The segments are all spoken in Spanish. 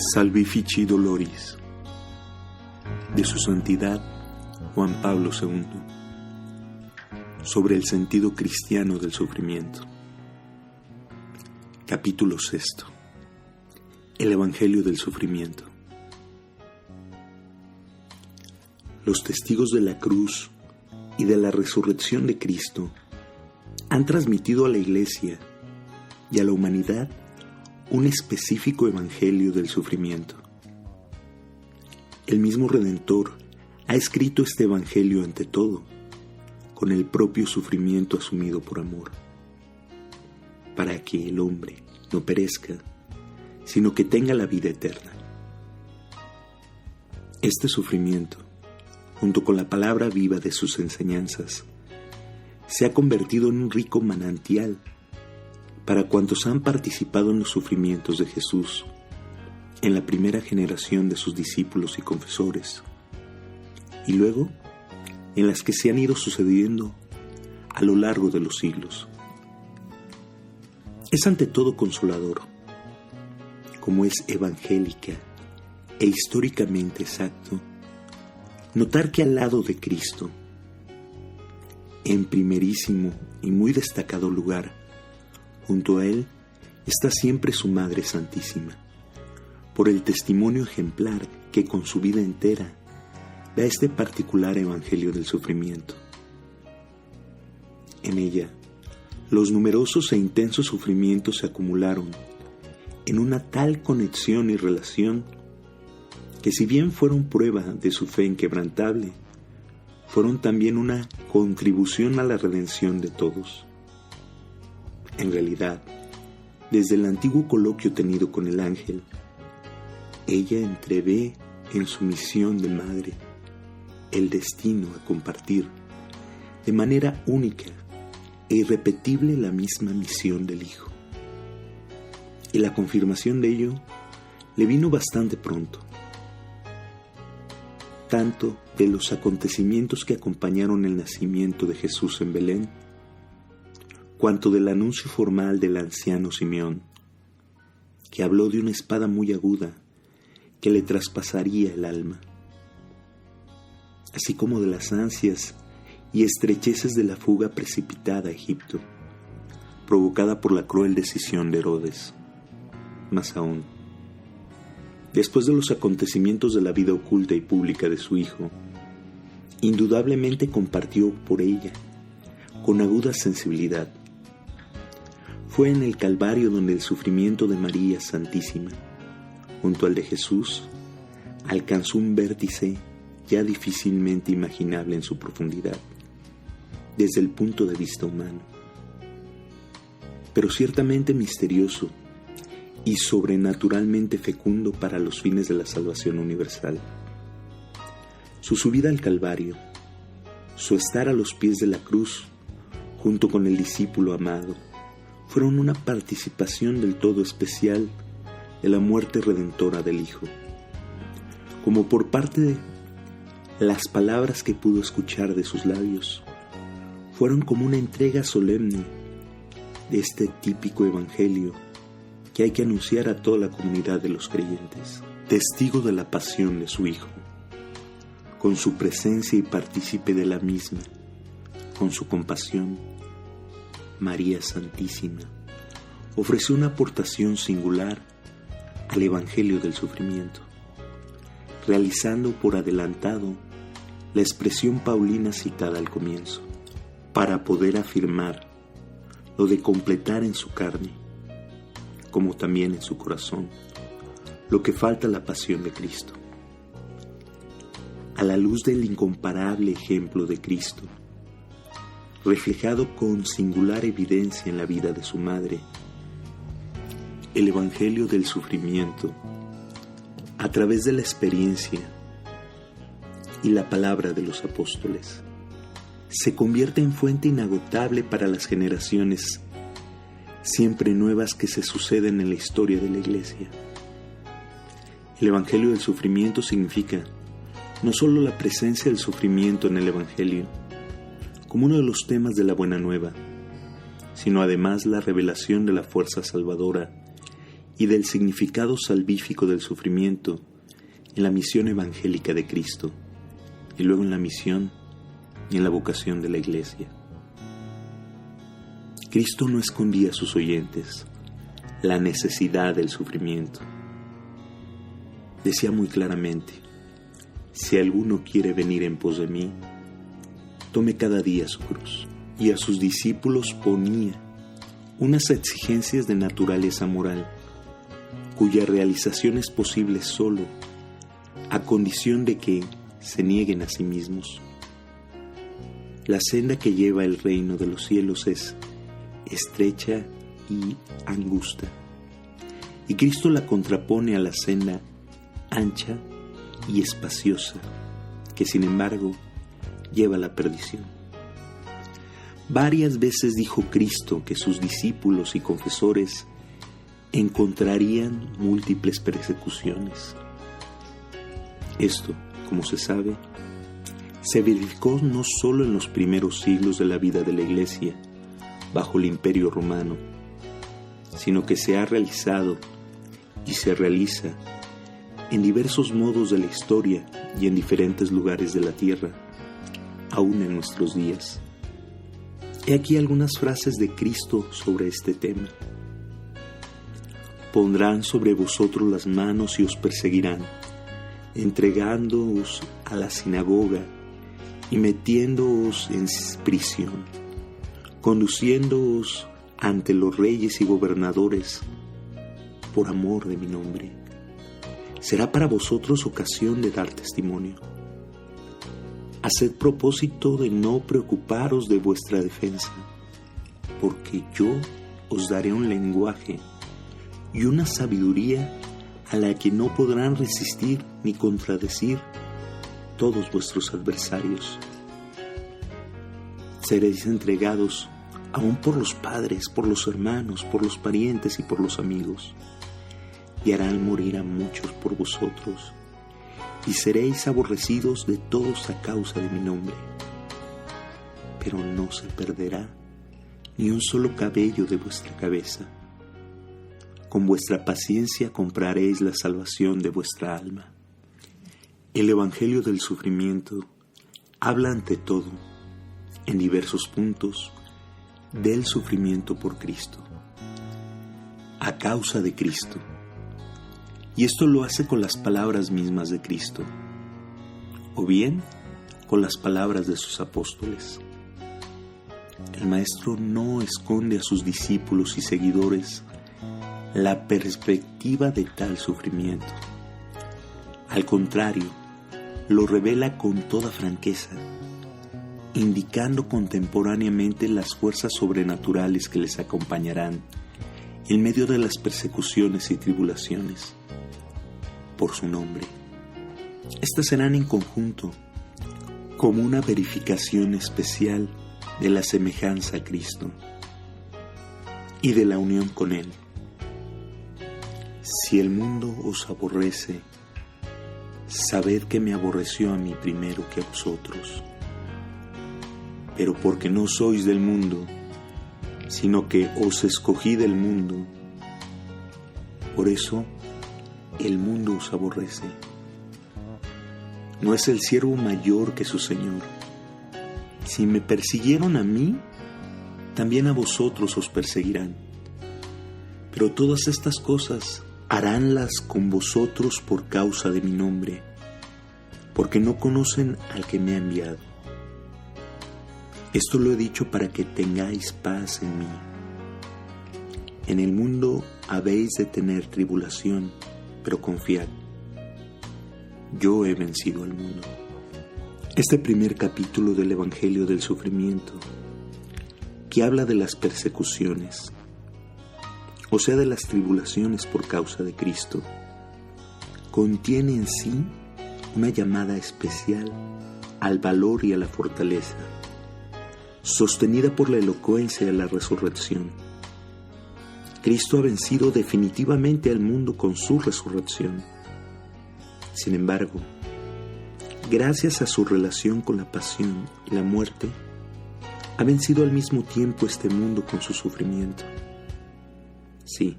Salvifici Doloris, de Su Santidad Juan Pablo II, sobre el sentido cristiano del sufrimiento. Capítulo 6. El Evangelio del Sufrimiento. Los testigos de la cruz y de la resurrección de Cristo han transmitido a la Iglesia y a la humanidad un específico evangelio del sufrimiento. El mismo Redentor ha escrito este evangelio ante todo, con el propio sufrimiento asumido por amor, para que el hombre no perezca, sino que tenga la vida eterna. Este sufrimiento, junto con la palabra viva de sus enseñanzas, se ha convertido en un rico manantial para cuantos han participado en los sufrimientos de Jesús, en la primera generación de sus discípulos y confesores, y luego en las que se han ido sucediendo a lo largo de los siglos. Es ante todo consolador, como es evangélica e históricamente exacto, notar que al lado de Cristo, en primerísimo y muy destacado lugar, junto a Él está siempre su Madre Santísima, por el testimonio ejemplar que con su vida entera da este particular evangelio del sufrimiento. En ella, los numerosos e intensos sufrimientos se acumularon en una tal conexión y relación que, si bien fueron prueba de su fe inquebrantable, fueron también una contribución a la redención de todos. En realidad, desde el antiguo coloquio tenido con el ángel, ella entrevé en su misión de madre el destino a compartir de manera única e irrepetible la misma misión del Hijo. Y la confirmación de ello le vino bastante pronto, tanto de los acontecimientos que acompañaron el nacimiento de Jesús en Belén, cuanto del anuncio formal del anciano Simeón, que habló de una espada muy aguda que le traspasaría el alma, así como de las ansias y estrecheces de la fuga precipitada a Egipto, provocada por la cruel decisión de Herodes. Más aún, después de los acontecimientos de la vida oculta y pública de su hijo, indudablemente compartió por ella con aguda sensibilidad. Fue en el Calvario donde el sufrimiento de María Santísima, junto al de Jesús, alcanzó un vértice ya difícilmente imaginable en su profundidad, desde el punto de vista humano, pero ciertamente misterioso y sobrenaturalmente fecundo para los fines de la salvación universal. Su subida al Calvario, su estar a los pies de la cruz, junto con el discípulo amado, fueron una participación del todo especial de la muerte redentora del Hijo, como por parte de las palabras que pudo escuchar de sus labios, fueron como una entrega solemne de este típico evangelio que hay que anunciar a toda la comunidad de los creyentes, testigo de la pasión de su Hijo, con su presencia y partícipe de la misma, con su compasión. María Santísima ofreció una aportación singular al evangelio del sufrimiento, realizando por adelantado la expresión paulina citada al comienzo, para poder afirmar lo de completar en su carne, como también en su corazón, lo que falta a la pasión de Cristo. A la luz del incomparable ejemplo de Cristo, reflejado con singular evidencia en la vida de su madre, el evangelio del sufrimiento, a través de la experiencia y la palabra de los apóstoles, se convierte en fuente inagotable para las generaciones siempre nuevas que se suceden en la historia de la Iglesia. El evangelio del sufrimiento significa no solo la presencia del sufrimiento en el evangelio, como uno de los temas de la Buena Nueva, sino además la revelación de la fuerza salvadora y del significado salvífico del sufrimiento en la misión evangélica de Cristo, y luego en la misión y en la vocación de la Iglesia. Cristo no escondía a sus oyentes la necesidad del sufrimiento. Decía muy claramente: si alguno quiere venir en pos de mí, tome cada día su cruz. Y a sus discípulos ponía unas exigencias de naturaleza moral, cuya realización es posible solo a condición de que se nieguen a sí mismos. La senda que lleva al reino de los cielos es estrecha y angosta, y Cristo la contrapone a la senda ancha y espaciosa, que sin embargo lleva a la perdición. Varias veces dijo Cristo que sus discípulos y confesores encontrarían múltiples persecuciones. Esto, como se sabe, se verificó no solo en los primeros siglos de la vida de la Iglesia bajo el Imperio Romano, sino que se ha realizado y se realiza en diversos modos de la historia y en diferentes lugares de la tierra, aún en nuestros días. He aquí algunas frases de Cristo sobre este tema. Pondrán sobre vosotros las manos y os perseguirán, entregándoos a la sinagoga y metiéndoos en prisión, conduciéndoos ante los reyes y gobernadores por amor de mi nombre. Será para vosotros ocasión de dar testimonio. Haced propósito de no preocuparos de vuestra defensa, porque yo os daré un lenguaje y una sabiduría a la que no podrán resistir ni contradecir todos vuestros adversarios. Seréis entregados aún por los padres, por los hermanos, por los parientes y por los amigos, y harán morir a muchos por vosotros, y seréis aborrecidos de todos a causa de mi nombre. Pero no se perderá ni un solo cabello de vuestra cabeza. Con vuestra paciencia compraréis la salvación de vuestra alma. El Evangelio del sufrimiento habla ante todo, en diversos puntos, del sufrimiento por Cristo, a causa de Cristo. Y esto lo hace con las palabras mismas de Cristo, o bien con las palabras de sus apóstoles. El Maestro no esconde a sus discípulos y seguidores la perspectiva de tal sufrimiento. Al contrario, lo revela con toda franqueza, indicando contemporáneamente las fuerzas sobrenaturales que les acompañarán en medio de las persecuciones y tribulaciones por su nombre. Estas serán en conjunto como una verificación especial de la semejanza a Cristo y de la unión con Él. Si el mundo os aborrece, sabed que me aborreció a mí primero que a vosotros. Pero porque no sois del mundo, sino que os escogí del mundo, por eso el mundo os aborrece. No es el siervo mayor que su Señor. Si me persiguieron a mí, también a vosotros os perseguirán. Pero todas estas cosas haránlas con vosotros por causa de mi nombre, porque no conocen al que me ha enviado. Esto lo he dicho para que tengáis paz en mí. En el mundo habéis de tener tribulación, pero confiad, yo he vencido al mundo. Este primer capítulo del Evangelio del Sufrimiento, que habla de las persecuciones, o sea, de las tribulaciones por causa de Cristo, contiene en sí una llamada especial al valor y a la fortaleza, sostenida por la elocuencia de la resurrección. Cristo ha vencido definitivamente al mundo con su resurrección. Sin embargo, gracias a su relación con la pasión y la muerte, ha vencido al mismo tiempo este mundo con su sufrimiento. Sí,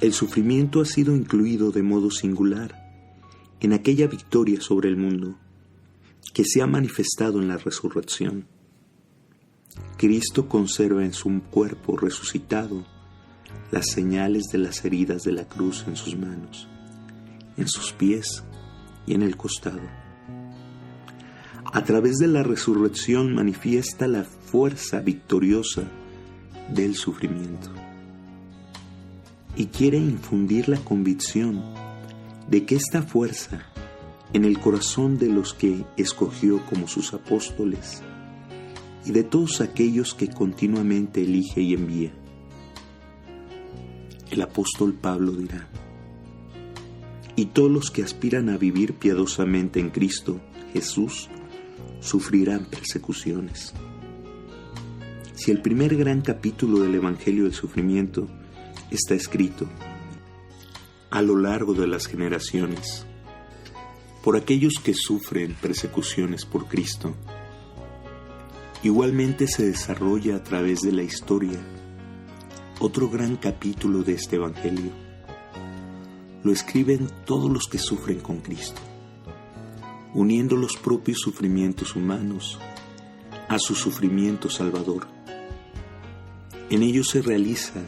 el sufrimiento ha sido incluido de modo singular en aquella victoria sobre el mundo que se ha manifestado en la resurrección. Cristo conserva en su cuerpo resucitado las señales de las heridas de la cruz en sus manos, en sus pies y en el costado. A través de la resurrección manifiesta la fuerza victoriosa del sufrimiento y quiere infundir la convicción de que esta fuerza en el corazón de los que escogió como sus apóstoles y de todos aquellos que continuamente elige y envía. El apóstol Pablo dirá: y todos los que aspiran a vivir piadosamente en Cristo Jesús sufrirán persecuciones. Si el primer gran capítulo del Evangelio del Sufrimiento está escrito a lo largo de las generaciones por aquellos que sufren persecuciones por Cristo, igualmente se desarrolla a través de la historia otro gran capítulo de este Evangelio. Lo escriben todos los que sufren con Cristo, uniendo los propios sufrimientos humanos a su sufrimiento salvador. En ello se realiza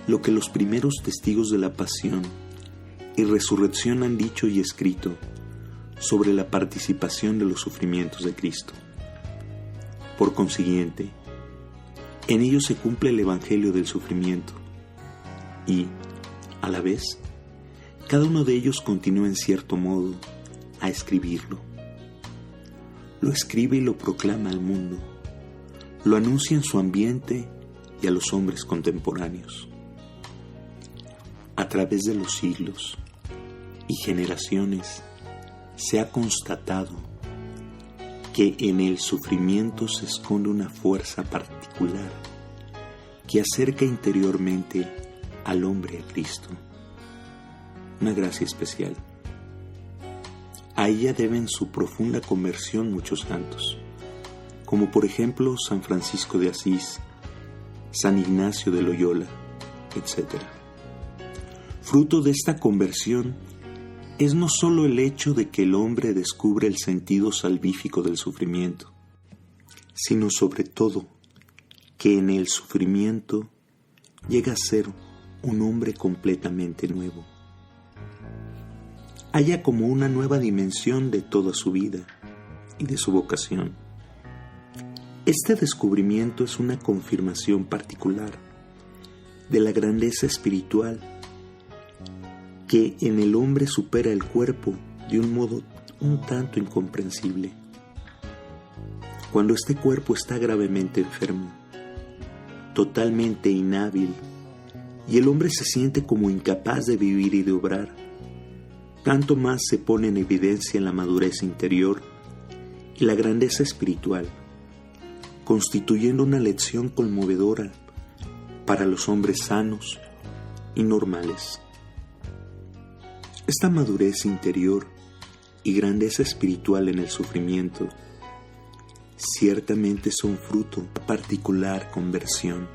lo que los primeros testigos de la pasión y resurrección han dicho y escrito sobre la participación de los sufrimientos de Cristo. Por consiguiente, en ello se cumple el Evangelio del sufrimiento y, a la vez, cada uno de ellos continúa en cierto modo a escribirlo. Lo escribe y lo proclama al mundo, lo anuncia en su ambiente y a los hombres contemporáneos. A través de los siglos y generaciones se ha constatado que en el sufrimiento se esconde una fuerza particular que acerca interiormente al hombre a Cristo. Una gracia especial. A ella deben su profunda conversión muchos santos, como por ejemplo San Francisco de Asís, San Ignacio de Loyola, etc. Fruto de esta conversión es no solo el hecho de que el hombre descubre el sentido salvífico del sufrimiento, sino sobre todo que en el sufrimiento llega a ser un hombre completamente nuevo. Halla como una nueva dimensión de toda su vida y de su vocación. Este descubrimiento es una confirmación particular de la grandeza espiritual que en el hombre supera el cuerpo de un modo un tanto incomprensible. Cuando este cuerpo está gravemente enfermo, totalmente inhábil, y el hombre se siente como incapaz de vivir y de obrar, tanto más se pone en evidencia la madurez interior y la grandeza espiritual, constituyendo una lección conmovedora para los hombres sanos y normales. Esta madurez interior y grandeza espiritual en el sufrimiento ciertamente son fruto de particular conversión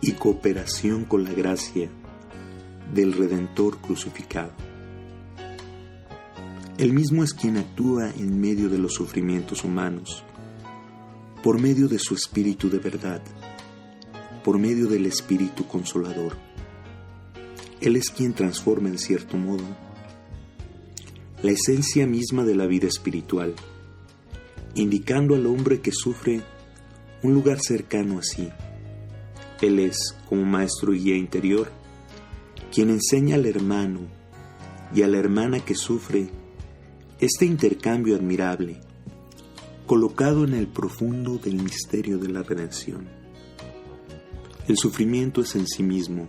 y cooperación con la gracia del Redentor crucificado. Él mismo es quien actúa en medio de los sufrimientos humanos, por medio de su Espíritu de verdad, por medio del Espíritu Consolador. Él es quien transforma en cierto modo la esencia misma de la vida espiritual, indicando al hombre que sufre un lugar cercano a sí. Él es, como maestro y guía interior, quien enseña al hermano y a la hermana que sufre este intercambio admirable, colocado en el profundo del misterio de la redención. El sufrimiento es en sí mismo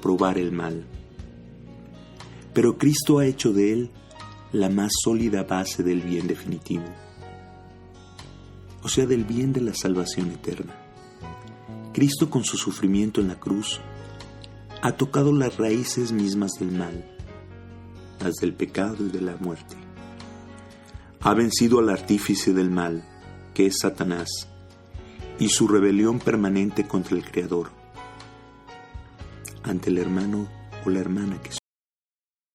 probar el mal, pero Cristo ha hecho de él la más sólida base del bien definitivo, o sea, del bien de la salvación eterna. Cristo, con su sufrimiento en la cruz, ha tocado las raíces mismas del mal, las del pecado y de la muerte. Ha vencido al artífice del mal, que es Satanás, y su rebelión permanente contra el Creador. ante el hermano o la hermana que